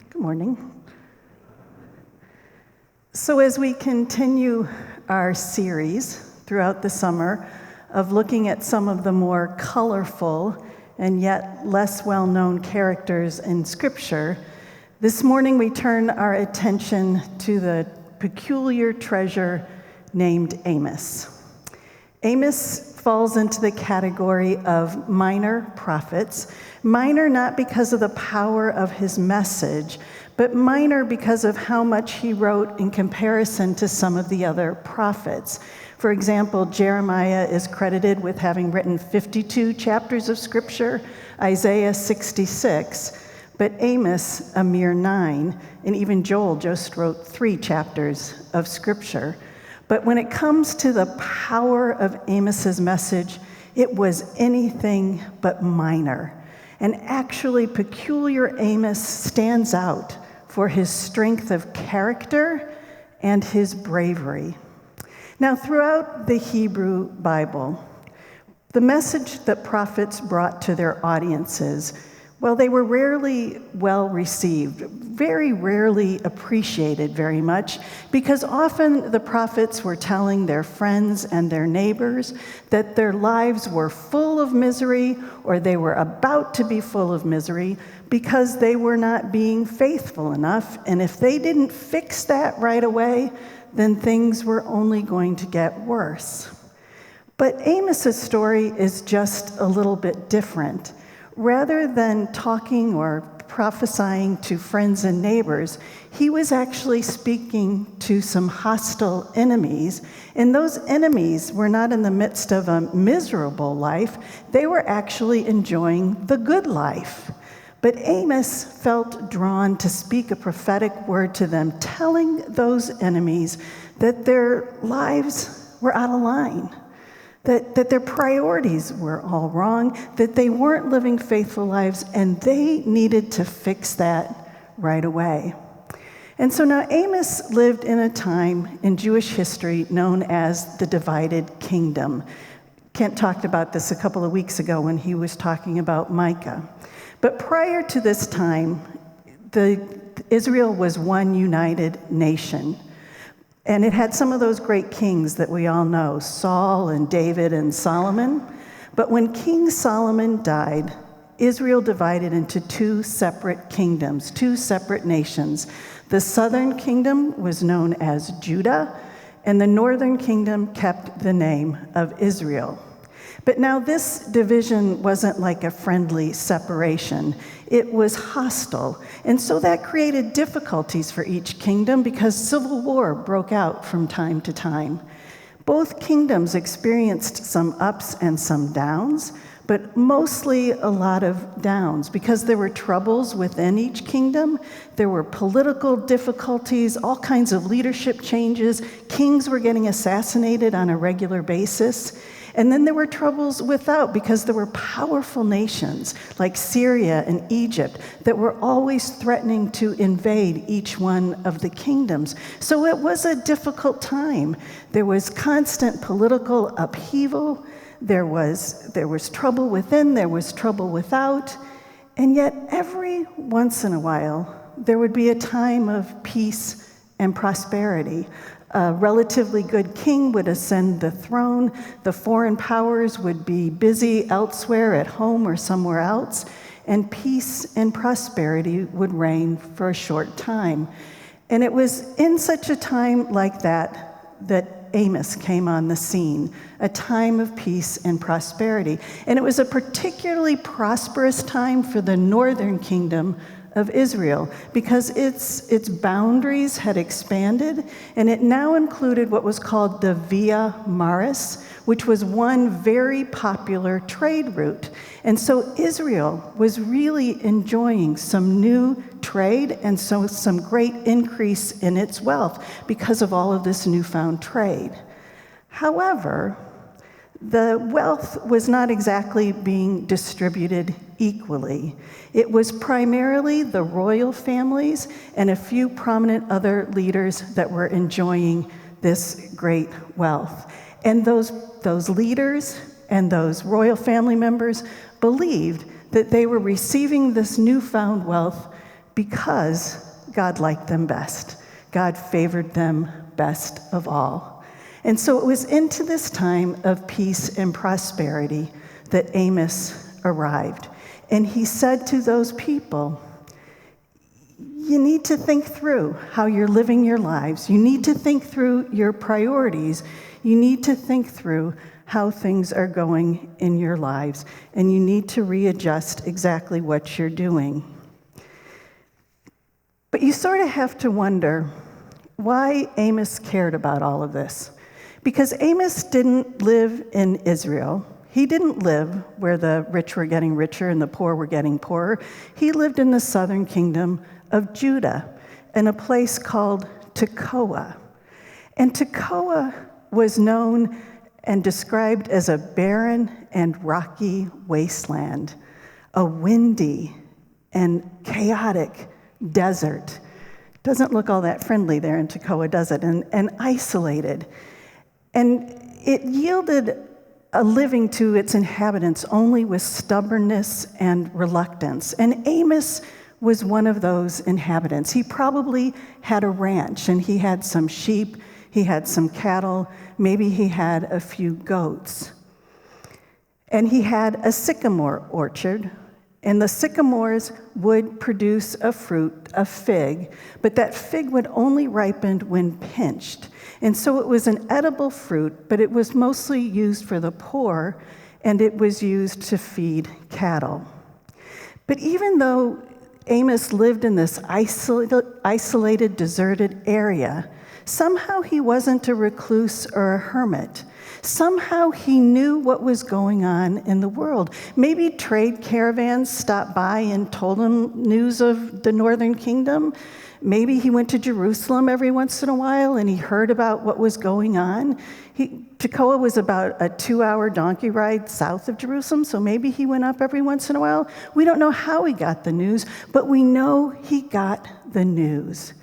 Good morning. So as we continue our series throughout the summer of looking at some of the more colorful and yet less well-known characters in Scripture, this morning we turn our attention to the peculiar treasure named Amos. Amos falls into the category of minor prophets. Minor not because of the power of his message, but minor because of how much he wrote in comparison to some of the other prophets. For example, Jeremiah is credited with having written 52 chapters of Scripture, Isaiah 66, but Amos a mere 9, and even Joel just wrote 3 chapters of Scripture. But when it comes to the power of Amos's message, it was anything but minor. And actually, peculiar Amos stands out for his strength of character and his bravery. Now, throughout the Hebrew Bible, the message that prophets brought to their audiences, well, they were rarely well received, very rarely appreciated very much, because often the prophets were telling their friends and their neighbors that their lives were full of misery, or they were about to be full of misery, because they were not being faithful enough, and if they didn't fix that right away, then things were only going to get worse. But Amos's story is just a little bit different. Rather than talking or prophesying to friends and neighbors, he was actually speaking to some hostile enemies, and those enemies were not in the midst of a miserable life, they were actually enjoying the good life. But Amos felt drawn to speak a prophetic word to them, telling those enemies that their lives were out of line, that their priorities were all wrong, that they weren't living faithful lives, and they needed to fix that right away. And so now Amos lived in a time in Jewish history known as the divided kingdom. Kent talked about this a couple of weeks ago when he was talking about Micah. But prior to this time, Israel was one united nation. And it had some of those great kings that we all know, Saul and David and Solomon. But when King Solomon died, Israel divided into 2 separate kingdoms, 2 separate nations. The southern kingdom was known as Judah, and the northern kingdom kept the name of Israel. But now this division wasn't like a friendly separation. It was hostile. And so that created difficulties for each kingdom because civil war broke out from time to time. Both kingdoms experienced some ups and some downs, but mostly a lot of downs because there were troubles within each kingdom. There were political difficulties, all kinds of leadership changes. Kings were getting assassinated on a regular basis. And then there were troubles without because there were powerful nations like Syria and Egypt that were always threatening to invade each one of the kingdoms. So it was a difficult time. There was constant political upheaval. There was trouble within, there was trouble without. And yet every once in a while, there would be a time of peace and prosperity. A relatively good king would ascend the throne. The foreign powers would be busy elsewhere at home or somewhere else, and peace and prosperity would reign for a short time. And it was in such a time like that that Amos came on the scene, a time of peace and prosperity. And it was a particularly prosperous time for the northern kingdom of Israel because its boundaries had expanded, and it now included what was called the Via Maris, which was one very popular trade route. And so Israel was really enjoying some new trade and so some great increase in its wealth because of all of this newfound trade. However, the wealth was not exactly being distributed equally. It was primarily the royal families and a few prominent other leaders that were enjoying this great wealth. And those leaders and those royal family members believed that they were receiving this newfound wealth because God liked them best. God favored them best of all. And so it was into this time of peace and prosperity that Amos arrived. And he said to those people, you need to think through how you're living your lives. You need to think through your priorities. You need to think through how things are going in your lives. And you need to readjust exactly what you're doing. But you sort of have to wonder why Amos cared about all of this. Because Amos didn't live in Israel. He didn't live where the rich were getting richer and the poor were getting poorer. He lived in the southern kingdom of Judah in a place called Tekoa. And Tekoa was known and described as a barren and rocky wasteland, a windy and chaotic desert. Doesn't look all that friendly there in Tekoa, does it? And isolated. And it yielded a living to its inhabitants only with stubbornness and reluctance. And Amos was one of those inhabitants. He probably had a ranch, and he had some sheep, he had some cattle, maybe he had a few goats. And he had a sycamore orchard, and the sycamores would produce a fruit, a fig, but that fig would only ripen when pinched. And so it was an edible fruit, but it was mostly used for the poor, and it was used to feed cattle. But even though Amos lived in this isolated, deserted area, somehow he wasn't a recluse or a hermit. Somehow he knew what was going on in the world. Maybe trade caravans stopped by and told him news of the northern kingdom. Maybe he went to Jerusalem every once in a while and he heard about what was going on. Tekoa was about a 2-hour donkey ride south of Jerusalem, so maybe he went up every once in a while. We don't know how he got the news, but we know he got the news.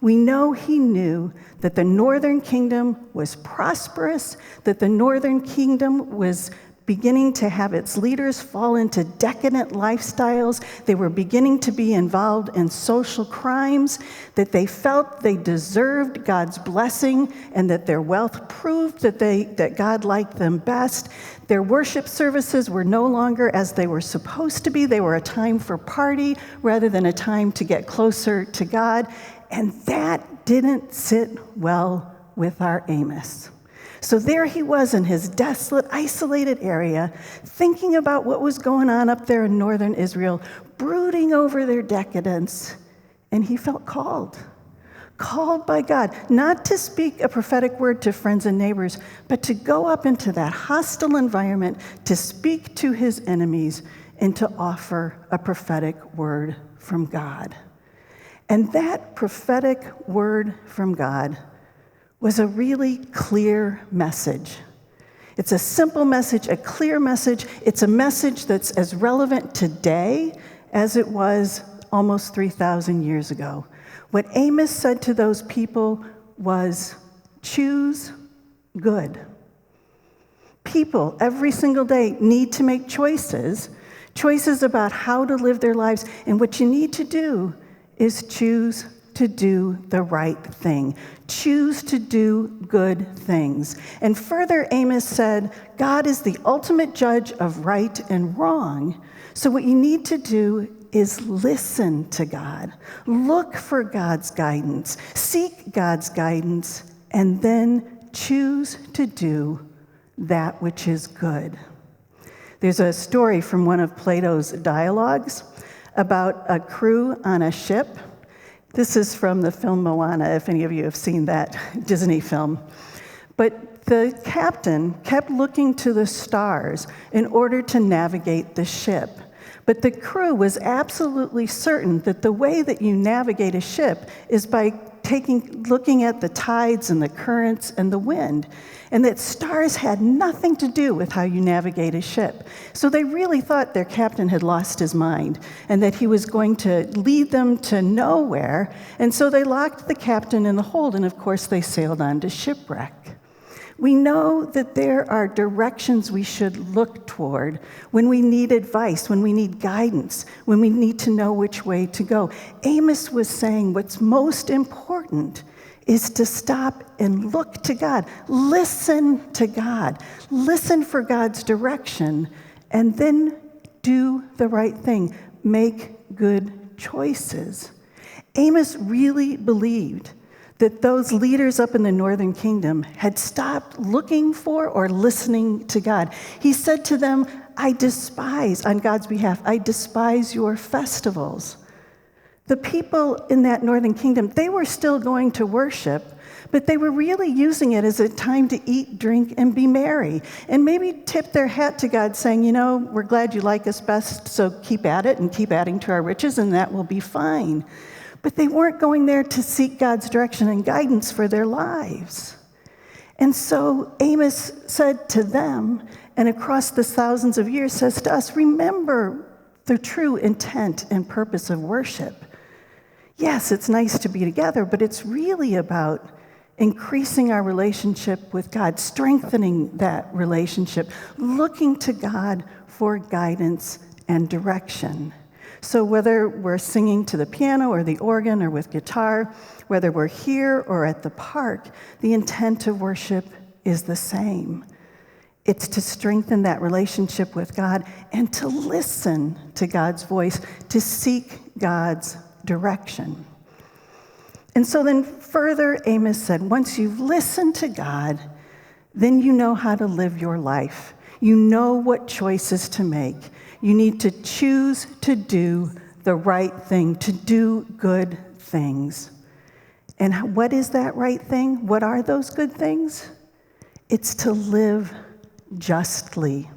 We know he knew that the northern kingdom was prosperous, that the northern kingdom was beginning to have its leaders fall into decadent lifestyles. They were beginning to be involved in social crimes, that they felt they deserved God's blessing, and that their wealth proved that God liked them best. Their worship services were no longer as they were supposed to be. They were a time for party rather than a time to get closer to God. And that didn't sit well with our Amos. So there he was in his desolate, isolated area, thinking about what was going on up there in northern Israel, brooding over their decadence, and he felt called by God, not to speak a prophetic word to friends and neighbors, but to go up into that hostile environment, to speak to his enemies, and to offer a prophetic word from God. And that prophetic word from God was a really clear message. It's a simple message, a clear message. It's a message that's as relevant today as it was almost 3,000 years ago. What Amos said to those people was, choose good. People every single day need to make choices about how to live their lives, and what you need to do is choose to do the right thing. Choose to do good things. And further, Amos said, God is the ultimate judge of right and wrong. So what you need to do is listen to God. Look for God's guidance. Seek God's guidance, and then choose to do that which is good. There's a story from one of Plato's dialogues about a crew on a ship. This is from the film Moana, if any of you have seen that Disney film. But the captain kept looking to the stars in order to navigate the ship. But the crew was absolutely certain that the way that you navigate a ship is by looking at the tides and the currents and the wind, and that stars had nothing to do with how you navigate a ship. So they really thought their captain had lost his mind and that he was going to lead them to nowhere, and so they locked the captain in the hold, and of course they sailed on to shipwreck. We know that there are directions we should look toward when we need advice, when we need guidance, when we need to know which way to go. Amos was saying what's most important is to stop and look to God. Listen to God. Listen for God's direction, and then do the right thing. Make good choices. Amos really believed that those leaders up in the northern kingdom had stopped looking for or listening to God. He said to them, on God's behalf, I despise your festivals. The people in that northern kingdom, they were still going to worship, but they were really using it as a time to eat, drink, and be merry, and maybe tip their hat to God saying, we're glad you like us best, so keep at it and keep adding to our riches, and that will be fine. But they weren't going there to seek God's direction and guidance for their lives. And so Amos said to them, and across the thousands of years says to us, remember the true intent and purpose of worship. Yes, it's nice to be together, but it's really about increasing our relationship with God, strengthening that relationship, looking to God for guidance and direction. So whether we're singing to the piano or the organ or with guitar, whether we're here or at the park, the intent of worship is the same. It's to strengthen that relationship with God and to listen to God's voice, to seek God's direction. And so then further, Amos said, once you've listened to God, then you know how to live your life. You know what choices to make. You need to choose to do the right thing, to do good things. And what is that right thing? What are those good things? It's to live justly.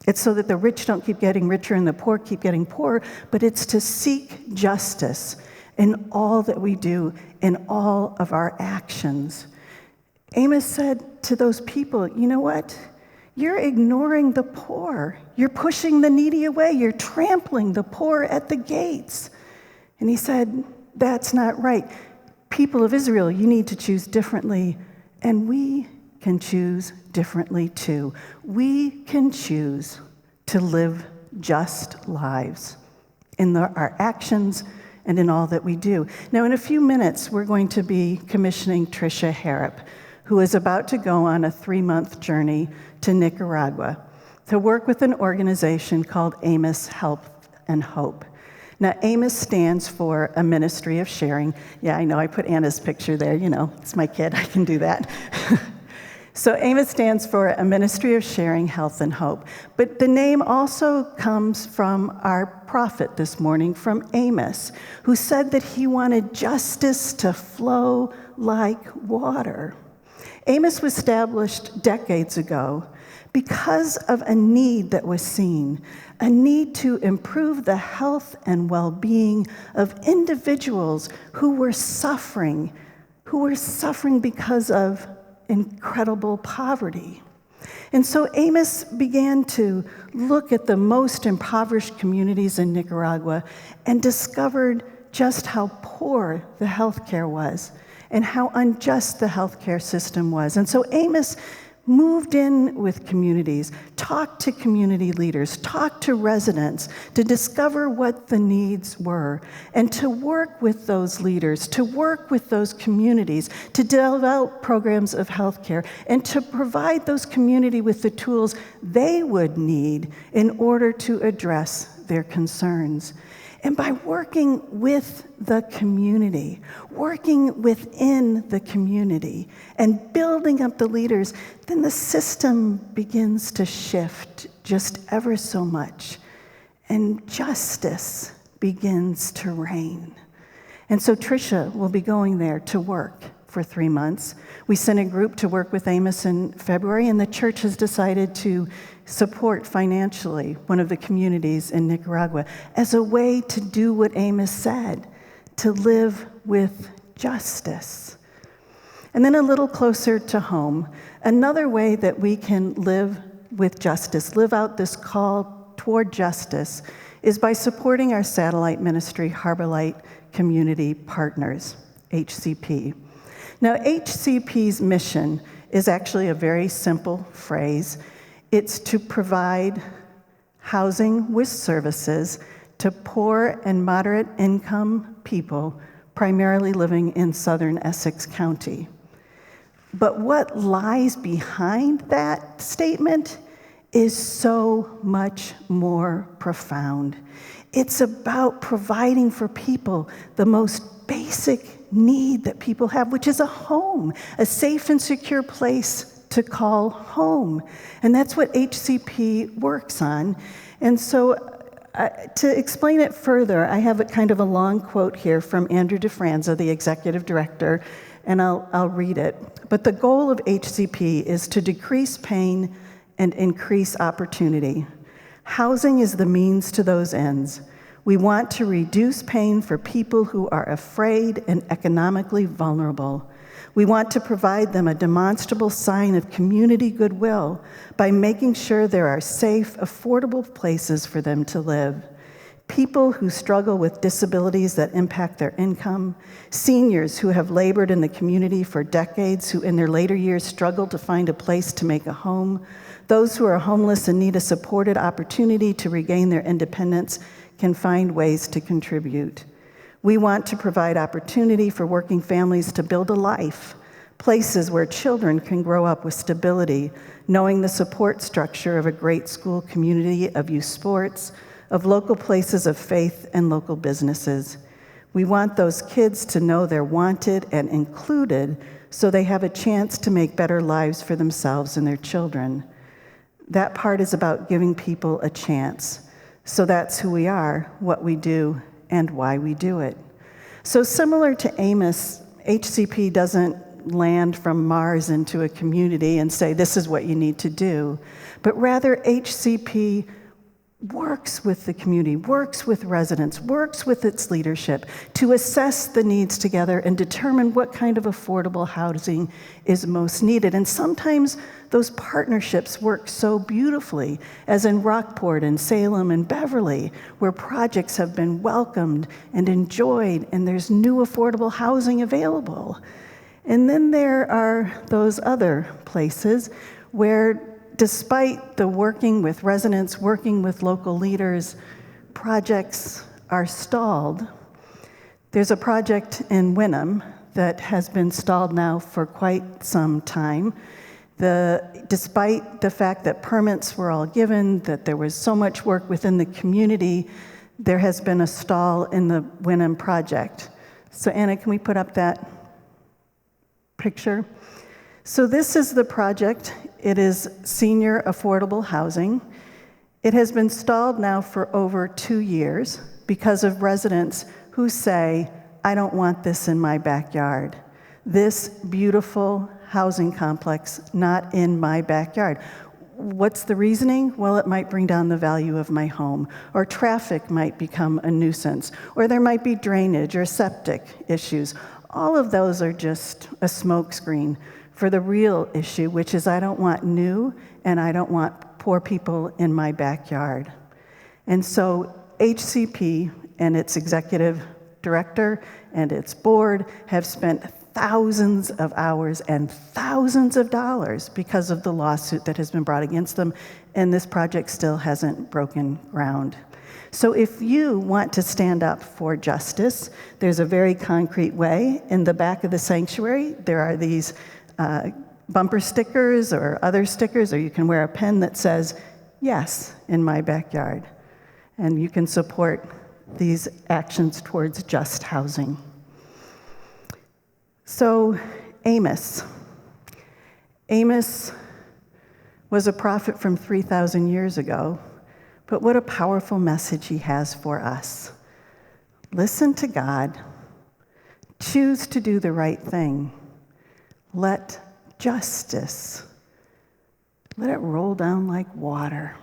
It's so that the rich don't keep getting richer and the poor keep getting poorer, but it's to seek justice in all that we do, in all of our actions. Amos said to those people, you know what? You're ignoring the poor. You're pushing the needy away. You're trampling the poor at the gates. And he said, that's not right. People of Israel, you need to choose differently, and we can choose differently too. We can choose to live just lives in our actions and in all that we do. Now, in a few minutes, we're going to be commissioning Tricia Harrop, who is about to go on a 3-month journey to Nicaragua to work with an organization called Amos Help and Hope. Now, Amos stands for a ministry of sharing. Yeah, I know, I put Anna's picture there, it's my kid, I can do that. So Amos stands for a ministry of sharing, health, and hope. But the name also comes from our prophet this morning, from Amos, who said that he wanted justice to flow like water. Amos was established decades ago because of a need that was seen, a need to improve the health and well-being of individuals who were suffering because of incredible poverty. And so Amos began to look at the most impoverished communities in Nicaragua and discovered just how poor the healthcare was and how unjust the healthcare system was. And so Amos moved in with communities, talked to community leaders, talked to residents to discover what the needs were, and to work with those leaders, to work with those communities, to develop programs of healthcare, and to provide those community with the tools they would need in order to address their concerns. And by working with the community, working within the community, and building up the leaders, then the system begins to shift just ever so much, and justice begins to reign. And so Tricia will be going there to work for 3 months. We sent a group to work with Amos in February, and the church has decided to support financially one of the communities in Nicaragua as a way to do what Amos said, to live with justice. And then a little closer to home, another way that we can live with justice, live out this call toward justice, is by supporting our satellite ministry, Harbor Light Community Partners, HCP. Now, HCP's mission is actually a very simple phrase. It's to provide housing with services to poor and moderate income people, primarily living in southern Essex County. But what lies behind that statement is so much more profound. It's about providing for people the most basic need that people have, which is a home, a safe and secure place to call home. And that's what HCP works on. And so to explain it further, I have a kind of a long quote here from Andrew DeFranza, the executive director, and I'll read it. But the goal of HCP is to decrease pain and increase opportunity. Housing is the means to those ends. We want to reduce pain for people who are afraid and economically vulnerable. We want to provide them a demonstrable sign of community goodwill by making sure there are safe, affordable places for them to live. People who struggle with disabilities that impact their income, seniors who have labored in the community for decades, who in their later years struggle to find a place to make a home, those who are homeless and need a supported opportunity to regain their independence can find ways to contribute. We want to provide opportunity for working families to build a life, places where children can grow up with stability, knowing the support structure of a great school community, of youth sports, of local places of faith and local businesses. We want those kids to know they're wanted and included so they have a chance to make better lives for themselves and their children. That part is about giving people a chance. So that's who we are, what we do, and why we do it. So similar to Amos, HCP doesn't land from Mars into a community and say, this is what you need to do, but rather HCP works with the community, works with residents, works with its leadership to assess the needs together and determine what kind of affordable housing is most needed. And sometimes those partnerships work so beautifully, as in Rockport and Salem and Beverly, where projects have been welcomed and enjoyed, and there's new affordable housing available. And then there are those other places where, despite the working with residents, working with local leaders, projects are stalled. There's a project in Wynnum that has been stalled now for quite some time. Despite the fact that permits were all given, that there was so much work within the community, there has been a stall in the Wynnum project. So Anna, can we put up that picture? So this is the project. It is senior affordable housing. It has been stalled now for over 2 years because of residents who say, I don't want this in my backyard. This beautiful housing complex, not in my backyard. What's the reasoning? Well, it might bring down the value of my home, or traffic might become a nuisance, or there might be drainage or septic issues. All of those are just a smokescreen for the real issue, which is I don't want new and I don't want poor people in my backyard. And so HCP and its executive director and its board have spent thousands of hours and thousands of dollars because of the lawsuit that has been brought against them, and this project still hasn't broken ground. So if you want to stand up for justice, there's a very concrete way. In the back of the sanctuary, there are these bumper stickers or other stickers, or you can wear a pen that says, yes, in my backyard. And you can support these actions towards just housing. So Amos was a prophet from 3,000 years ago, but what a powerful message he has for us. Listen to God. Choose to do the right thing. Let justice, let it roll down like water.